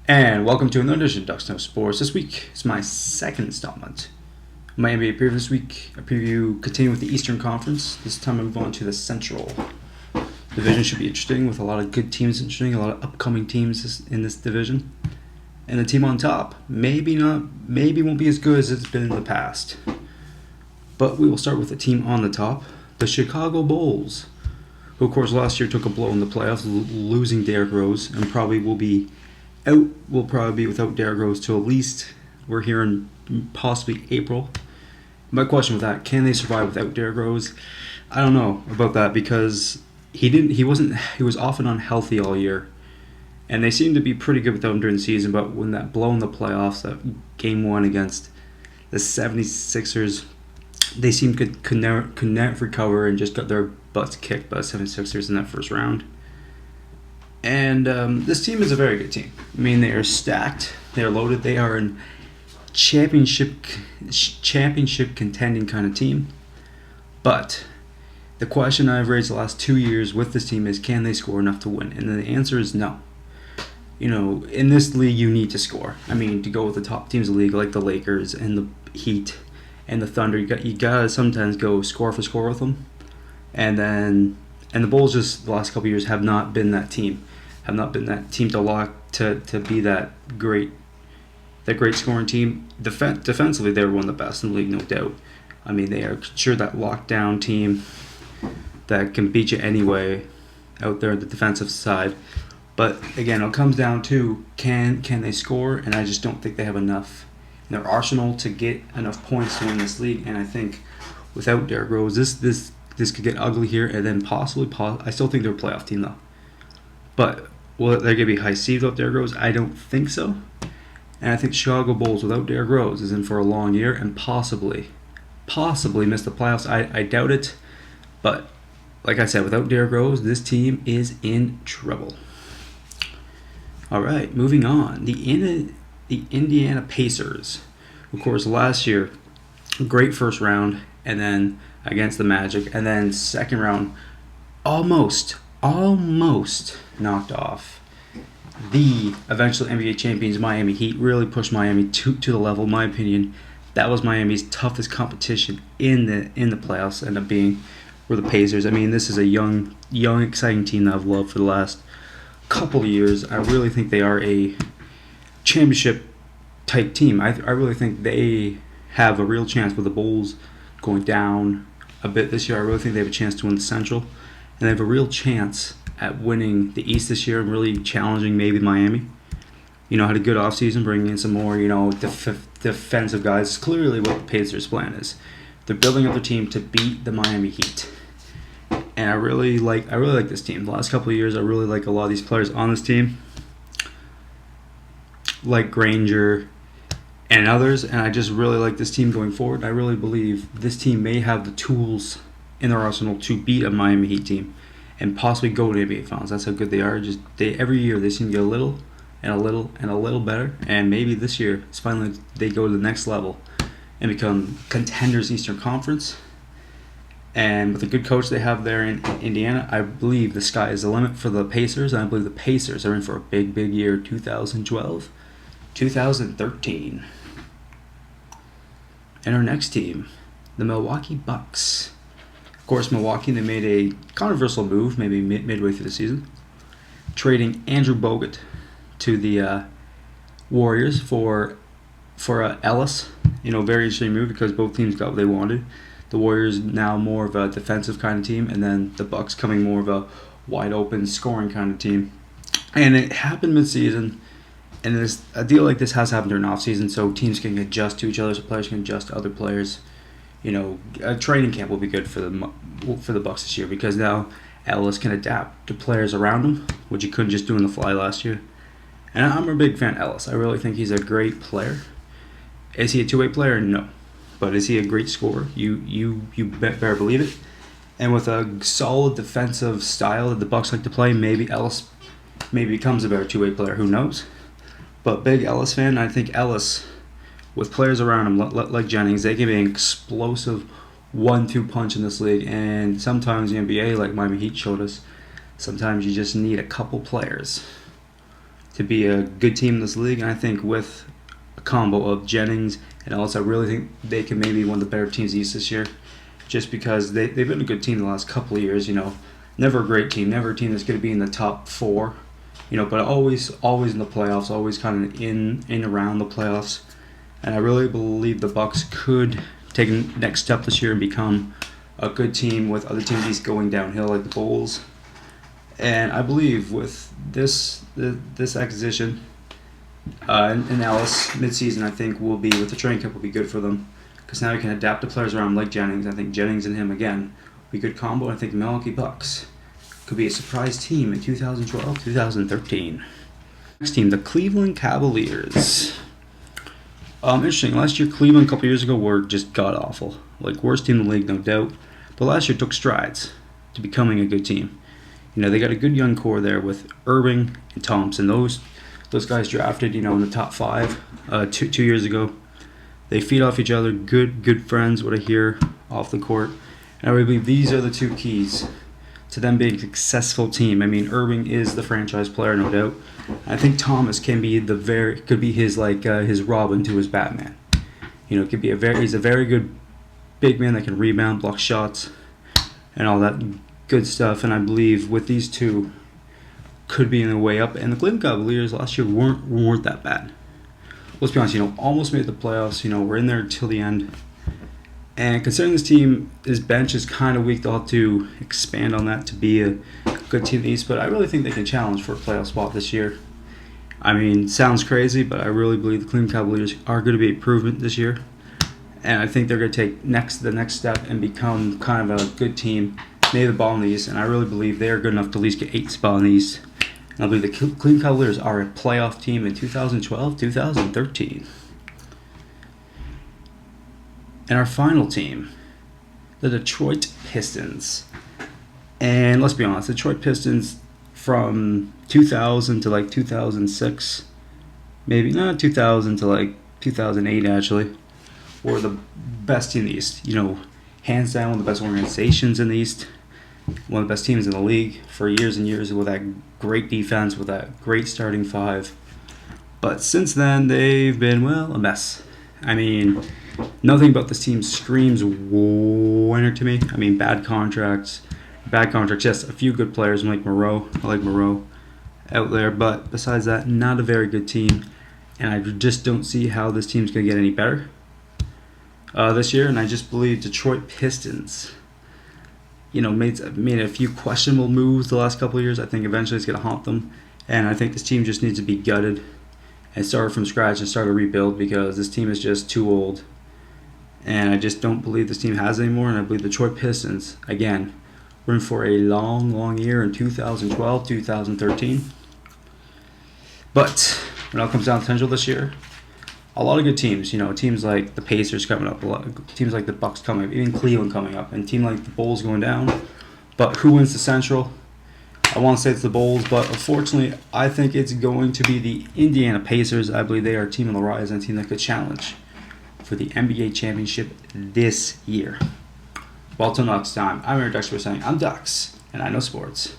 And welcome to another edition of Ducks No Sports. This week is my second installment. My NBA preview this week, a preview continuing with the Eastern Conference. This time I move on to the Central Division. Should be interesting with a lot of good teams interesting, a lot of upcoming teams in this division. And the team on top, maybe won't be as good as it's been in the past. But we will start with the team on the top, the Chicago Bulls, who of course last year took a blow in the playoffs, losing Derrick Rose, and probably will be without Derrick Rose till at least we're hearing possibly April. My question with that, can they survive without Derrick Rose? I don't know about that because he was often unhealthy all year. And they seemed to be pretty good without him during the season, but when that blow in the playoffs, that game one against the 76ers, they seemed could never recover and just got their butts kicked by the 76ers in that first round. And this team is a very good team. I mean, they are stacked. They are loaded. They are a championship contending kind of team. But the question I've raised the last 2 years with this team is, can they score enough to win? And the answer is no. You know, in this league, you need to score. I mean, to go with the top teams of the league, like the Lakers and the Heat and the Thunder, you gotta sometimes go score for score with them. And the Bulls just the last couple of years have not been that team. Have not been that team to lock to be that great scoring team. Defensively, they were one of the best in the league, no doubt. I mean, they are sure that lockdown team that can beat you anyway out there on the defensive side. But again, it comes down to can they score, and I just don't think they have enough in their arsenal to get enough points to win this league. And I think without Derrick Rose, this could get ugly here, and then possibly I still think they're a playoff team though. But will they going to be high seed without Derrick Rose? I don't think so. And I think Chicago Bulls without Derrick Rose is in for a long year and possibly miss the playoffs. I doubt it. But like I said, without Derrick Rose, this team is in trouble. All right, moving on. The Indiana Pacers. Of course, last year, great first round, and then against the Magic, and then second round, almost knocked off the eventual NBA champions Miami Heat. Really pushed Miami to the level. In my opinion, that was Miami's toughest competition in the playoffs. Ended up being were the Pacers. I mean, this is a young exciting team that I've loved for the last couple of years. I really think they are a championship type team. I really think they have a real chance with the Bulls going down a bit this year. I really think they have a chance to win the Central, and they have a real chance at winning the East this year and really challenging maybe Miami. You know, had a good offseason, bringing in some more, defensive guys. It's clearly what the Pacers' plan is. They're building up their team to beat the Miami Heat. And I really like this team. The last couple of years, I really like a lot of these players on this team, like Granger and others, and I just really like this team going forward. I really believe this team may have the tools in their arsenal to beat a Miami Heat team and possibly go to NBA Finals. That's how good they are. Every year they seem to get a little and a little and a little better, and maybe this year it's finally they go to the next level and become contenders Eastern Conference. And with the good coach they have there in Indiana, I believe the sky is the limit for the Pacers, and I believe the Pacers are in for a big year, 2012, 2013. And our next team, the Milwaukee Bucks. Of course, Milwaukee, they made a controversial move maybe midway through the season, trading Andrew Bogut to the Warriors for Ellis. Very interesting move because both teams got what they wanted. The Warriors now more of a defensive kind of team, and then the Bucks coming more of a wide open scoring kind of team. And it happened mid-season, and a deal like this has happened during off-season, so teams can adjust to each other, so players can adjust to other players. A training camp will be good for the Bucks this year because now Ellis can adapt to players around him, which he couldn't just do in the fly last year. And I'm a big fan of Ellis. I really think he's a great player. Is he a two-way player? No. But is he a great scorer? You better believe it. And with a solid defensive style that the Bucks like to play, maybe Ellis becomes a better two-way player. Who knows? But big Ellis fan. I think Ellis, with players around him like Jennings, they can be an explosive 1-2 punch in this league. And sometimes the NBA, like Miami Heat showed us, sometimes you just need a couple players to be a good team in this league. And I think with a combo of Jennings and Ellis, I really think they can maybe be one of the better teams East this year, just because they've been a good team the last couple of years. Never a great team, never a team that's going to be in the top four, but always in the playoffs, always kind of in around the playoffs. And I really believe the Bucks could take a next step this year and become a good team with other teams East going downhill like the Bulls. And I believe with this acquisition in Ellis midseason, I think will be with the training camp will be good for them, because now you can adapt the players around like Jennings. I think Jennings and him again will be a good combo. I think Milwaukee Bucks could be a surprise team in 2012, 2013. Next team, the Cleveland Cavaliers. Interesting. Last year, Cleveland a couple years ago were just god awful, like worst team in the league, no doubt. But last year took strides to becoming a good team. They got a good young core there with Irving and Thompson. Those guys drafted, in the top 5 two years ago. They feed off each other. Good friends, what I hear off the court. And I really believe these are the two keys to them being a successful team. I mean, Irving is the franchise player, no doubt. I think Thomas can be could be his his Robin to his Batman. Could be he's a very good big man that can rebound, block shots, and all that good stuff. And I believe with these two could be in the way up. And the Cleveland Cavaliers last year weren't that bad. Let's be honest, almost made the playoffs. We're in there till the end. And considering this team, his bench is kind of weak, they'll have to expand on that to be a good team in the East. But I really think they can challenge for a playoff spot this year. I mean, sounds crazy, but I really believe the Cleveland Cavaliers are going to be an improvement this year. And I think they're going to take the next step and become kind of a good team, maybe the ball in the East. And I really believe they are good enough to at least get 8th spot in the East. And I believe the Cleveland Cavaliers are a playoff team in 2012, 2013. And our final team, the Detroit Pistons. And let's be honest, the Detroit Pistons from 2000 to 2006, maybe not 2000 to 2008 actually, were the best team in the East. Hands down one of the best organizations in the East, one of the best teams in the league for years and years with that great defense, with that great starting 5. But since then, they've been, a mess. I mean, nothing about this team screams winner to me. I mean, bad contracts. Yes, a few good players like Moreau. I like Moreau out there. But besides that, not a very good team. And I just don't see how this team's going to get any better this year. And I just believe Detroit Pistons, made a few questionable moves the last couple of years. I think eventually it's going to haunt them. And I think this team just needs to be gutted and start from scratch and start a rebuild, because this team is just too old. And I just don't believe this team has anymore. And I believe the Detroit Pistons, again, we're in for a long year in 2012, 2013. But when it all comes down to potential this year, a lot of good teams. Teams like the Pacers coming up, teams like the Bucks coming up, even Cleveland coming up, and a team like the Bulls going down. But who wins the Central? I want to say it's the Bulls, but unfortunately, I think it's going to be the Indiana Pacers. I believe they are a team on the rise and a team that could challenge for the NBA championship this year. Well, till next time, I'm Eric Dux saying I'm Dux, and I know sports.